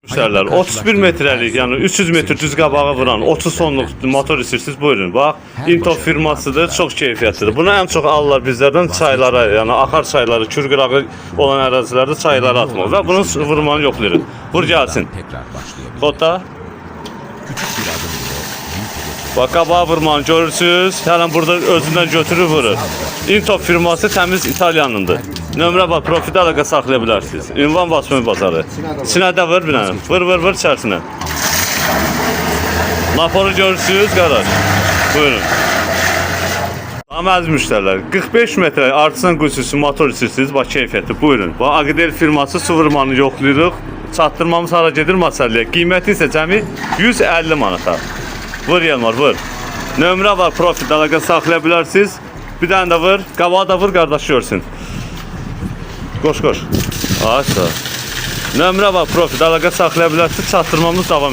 Müşteriler 31 metrelik, yani 300 metre düz qabağa vuran 30 tonluq motor istəyirsiniz, buyurun. Bax, Intop firmasıdır, çox keyfiyyətlidir. Bunu ən çox alırlar bizlərdən çaylara, yəni axar çayları, kürqırağı olan ərazilərdə çaylara atmaq və bunun vurmanı yoxlayırıq. Vur gəlsin. Kodda. Bax, qabağa vurmanı görürsünüz. Hələn burada özündən götürüb vurur. Intop firması təmiz İtalyanındır. Nömrə var, profildə əlaqə saxlaya bilərsiniz. Ünvan basma bazarı. Sinədə vur bir dənə. Vur içərisinə. Naporu görürsünüz, qardaş. Buyurun. Tam əziz müştərilər, 45 metre artısan qüsusi motor istəyirsiniz, bax keyfiyyətli. Buyurun. Bax, Aqidel firması su vurmanı yoxlayırıq. Çatdırmamız hara gedir masəlliyə. Qiyməti isə cəmi 150 manata. Vur Yelmar, vur. Nömrə var, profildə əlaqə saxlaya bilərsiniz. Bir dənə də vur, qabağa da vur, qardaş görsün. Koş. Aç da. Nömrə var, profil əlaqə saxlaya bilərsiniz, çatdırmamız davam.